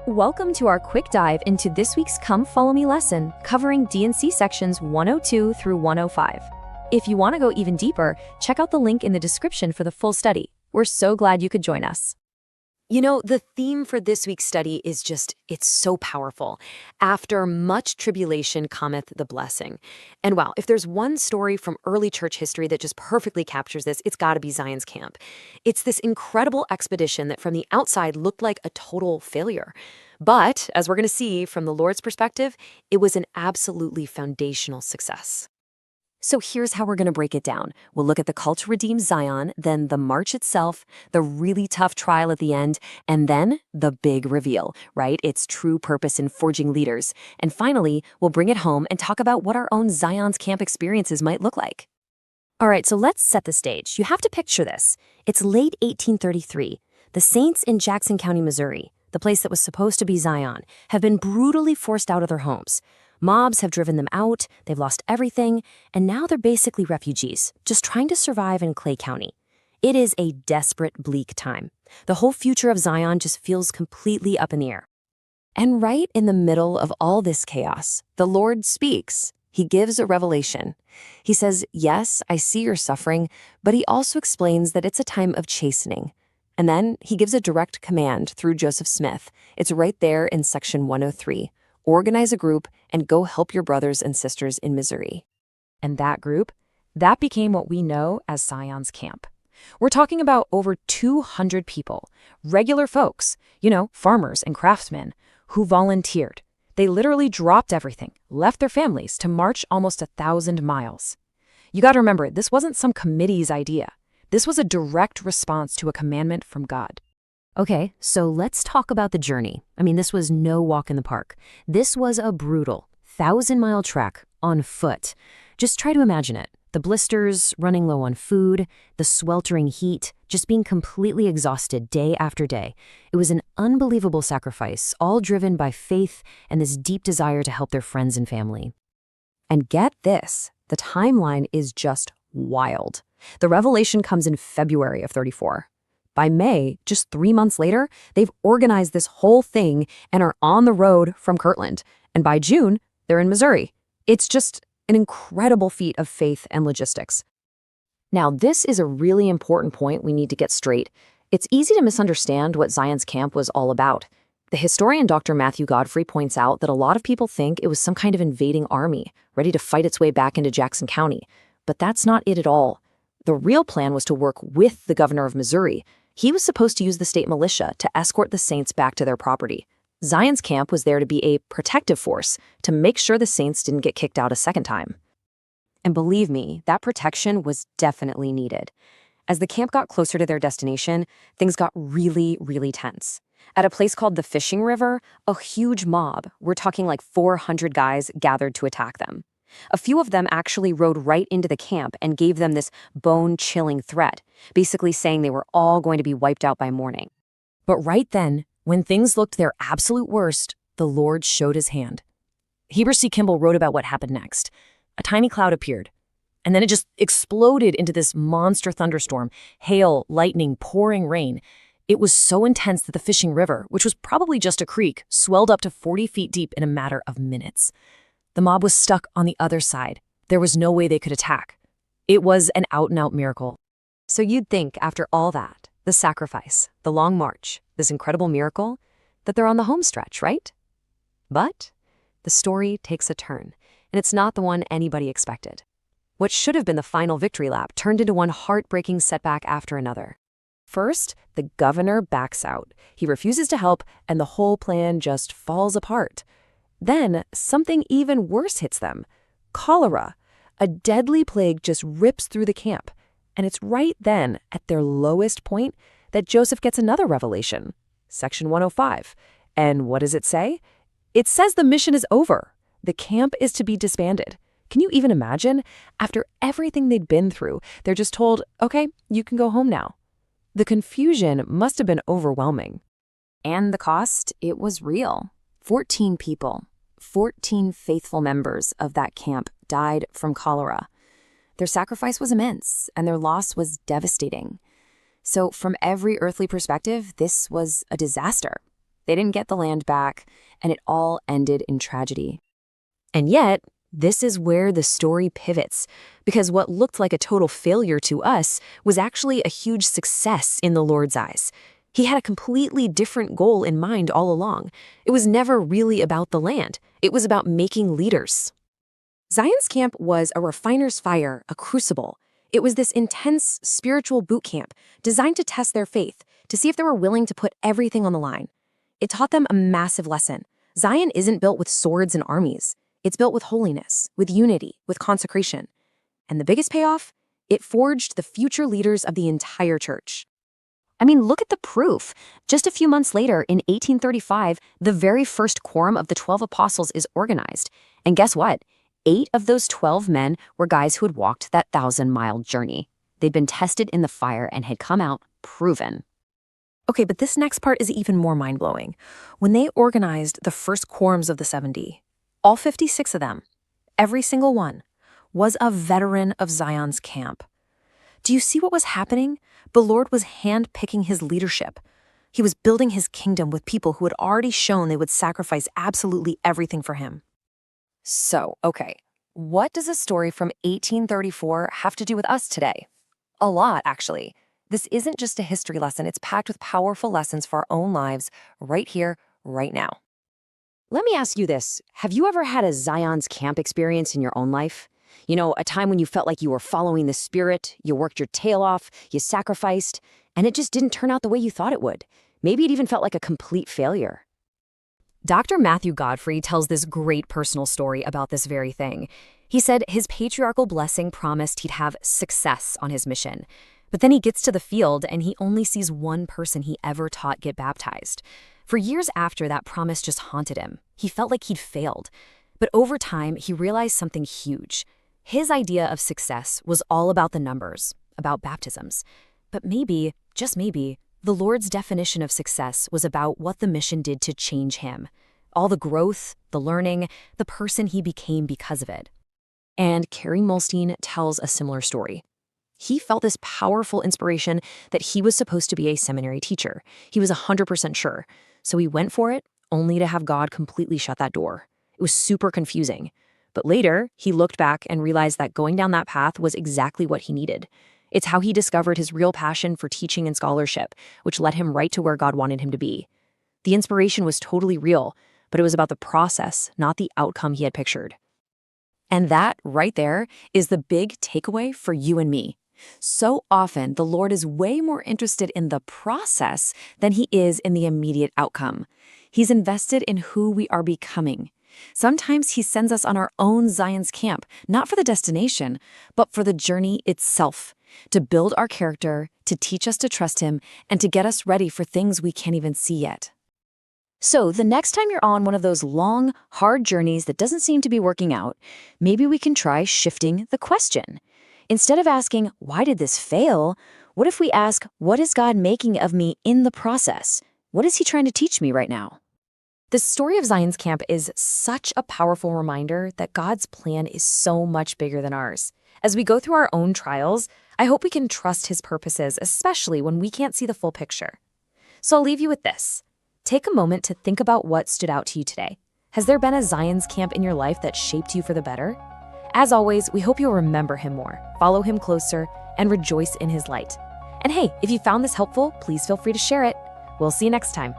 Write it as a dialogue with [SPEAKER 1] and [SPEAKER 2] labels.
[SPEAKER 1] Welcome to our quick dive into this week's Come Follow Me lesson, covering D&C sections 102 through 105. If you want to go even deeper, check out the link in the description for the full study. We're so glad you could join us.
[SPEAKER 2] You know, the theme for this week's study is it's so powerful. After much tribulation cometh the blessing. And wow, if there's one story from early church history that just perfectly captures this, it's got to be Zion's camp. It's this incredible expedition that from the outside looked like a total failure. But, as we're going to see from the Lord's perspective, it was an absolutely foundational success. So here's how we're going to break it down. We'll look at the call to redeem Zion, then the march itself, the really tough trial at the end, and then the big reveal, right? Its true purpose in forging leaders. And finally, we'll bring it home and talk about what our own Zion's camp experiences might look like. All right, so let's set the stage. You have to picture this. It's late 1833. The saints in Jackson County, Missouri, the place that was supposed to be Zion, have been brutally forced out of their homes. Mobs have driven them out, they've lost everything, and now they're basically refugees, just trying to survive in Clay County. It is a desperate, bleak time. The whole future of Zion just feels completely up in the air. And right in the middle of all this chaos, the Lord speaks. He gives a revelation. He says, yes, I see your suffering, but he also explains that it's a time of chastening. And then he gives a direct command through Joseph Smith. It's right there in section 103. Organize a group and go help your brothers and sisters in Missouri.
[SPEAKER 1] And that group, that became what we know as Zion's camp. We're talking about over 200 people, regular folks, farmers and craftsmen, who volunteered. They literally dropped everything, left their families to march almost 1,000 miles. You got to remember, this wasn't some committee's idea. This was a direct response to a commandment from God.
[SPEAKER 2] Okay, so let's talk about the journey. This was no walk in the park. This was a brutal 1,000-mile trek on foot. Just try to imagine it. The blisters, running low on food, the sweltering heat, just being completely exhausted day after day. It was an unbelievable sacrifice, all driven by faith and this deep desire to help their friends and family.
[SPEAKER 1] And get this, the timeline is just wild. The revelation comes in February of 34. By May, just 3 months later, they've organized this whole thing and are on the road from Kirtland. And by June, they're in Missouri. It's just an incredible feat of faith and logistics. Now, this is a really important point we need to get straight. It's easy to misunderstand what Zion's camp was all about. The historian Dr. Matthew Godfrey points out that a lot of people think it was some kind of invading army, ready to fight its way back into Jackson County. But that's not it at all. The real plan was to work with the governor of Missouri. He was supposed to use the state militia to escort the saints back to their property. Zion's camp was there to be a protective force to make sure the saints didn't get kicked out a second time. And believe me, that protection was definitely needed. As the camp got closer to their destination, things got really, really tense. At a place called the Fishing River, a huge mob, we're talking like 400 guys, gathered to attack them. A few of them actually rode right into the camp and gave them this bone-chilling threat, basically saying they were all going to be wiped out by morning. But right then, when things looked their absolute worst, the Lord showed his hand. Heber C. Kimball wrote about what happened next. A tiny cloud appeared, and then it just exploded into this monster thunderstorm, hail, lightning, pouring rain. It was so intense that the Fishing River, which was probably just a creek, swelled up to 40 feet deep in a matter of minutes. The mob was stuck on the other side. There was no way they could attack. It was an out-and-out miracle. So you'd think, after all that, the sacrifice, the long march, this incredible miracle, that they're on the home stretch, right? But the story takes a turn, and it's not the one anybody expected. What should have been the final victory lap turned into one heartbreaking setback after another. First, the governor backs out. He refuses to help, and the whole plan just falls apart. Then, something even worse hits them. Cholera. A deadly plague just rips through the camp. And it's right then, at their lowest point, that Joseph gets another revelation. Section 105. And what does it say? It says the mission is over. The camp is to be disbanded. Can you even imagine? After everything they'd been through, they're just told, okay, you can go home now. The confusion must have been overwhelming. And the cost, it was real. 14 people. 14 faithful members of that camp died from cholera. Their sacrifice was immense, and their loss was devastating. So from every earthly perspective, this was a disaster. They didn't get the land back, and it all ended in tragedy.
[SPEAKER 2] And yet, this is where the story pivots, because what looked like a total failure to us was actually a huge success in the Lord's eyes. He had a completely different goal in mind all along. It was never really about the land. It was about making leaders. Zion's camp was a refiner's fire, a crucible. It was this intense spiritual boot camp designed to test their faith, to see if they were willing to put everything on the line. It taught them a massive lesson. Zion isn't built with swords and armies. It's built with holiness, with unity, with consecration. And the biggest payoff? It forged the future leaders of the entire church.
[SPEAKER 1] I mean, look at the proof. Just a few months later, in 1835, the very first quorum of the 12 apostles is organized. And guess what? 8 of those 12 men were guys who had walked that 1,000-mile journey. They'd been tested in the fire and had come out proven.
[SPEAKER 2] Okay, but this next part is even more mind-blowing. When they organized the first quorums of the 70, all 56 of them, every single one, was a veteran of Zion's camp. Do you see what was happening? The Lord was hand-picking his leadership. He was building his kingdom with people who had already shown they would sacrifice absolutely everything for him.
[SPEAKER 1] So, okay, what does a story from 1834 have to do with us today? A lot, actually. This isn't just a history lesson. It's packed with powerful lessons for our own lives right here, right now. Let me ask you this. Have you ever had a Zion's camp experience in your own life? You know, a time when you felt like you were following the Spirit, you worked your tail off, you sacrificed, and it just didn't turn out the way you thought it would. Maybe it even felt like a complete failure. Dr. Matthew Godfrey tells this great personal story about this very thing. He said his patriarchal blessing promised he'd have success on his mission. But then he gets to the field and he only sees one person he ever taught get baptized. For years after, that promise just haunted him. He felt like he'd failed. But over time, he realized something huge. His idea of success was all about the numbers, about baptisms. But maybe, just maybe, the Lord's definition of success was about what the mission did to change him. All the growth, the learning, the person he became because of it. And Carrie Mulstein tells a similar story. He felt this powerful inspiration that he was supposed to be a seminary teacher. He was 100% sure. So he went for it, only to have God completely shut that door. It was super confusing. But later, he looked back and realized that going down that path was exactly what he needed. It's how he discovered his real passion for teaching and scholarship, which led him right to where God wanted him to be. The inspiration was totally real, but it was about the process, not the outcome he had pictured. And that, right there, is the big takeaway for you and me. So often, the Lord is way more interested in the process than he is in the immediate outcome. He's invested in who we are becoming. Sometimes he sends us on our own Zion's camp, not for the destination, but for the journey itself, to build our character, to teach us to trust him, and to get us ready for things we can't even see yet. So the next time you're on one of those long, hard journeys that doesn't seem to be working out, maybe we can try shifting the question. Instead of asking, why did this fail? What if we ask, what is God making of me in the process? What is he trying to teach me right now? The story of Zion's camp is such a powerful reminder that God's plan is so much bigger than ours. As we go through our own trials, I hope we can trust his purposes, especially when we can't see the full picture. So I'll leave you with this. Take a moment to think about what stood out to you today. Has there been a Zion's camp in your life that shaped you for the better? As always, we hope you'll remember him more, follow him closer, and rejoice in his light. And hey, if you found this helpful, please feel free to share it. We'll see you next time.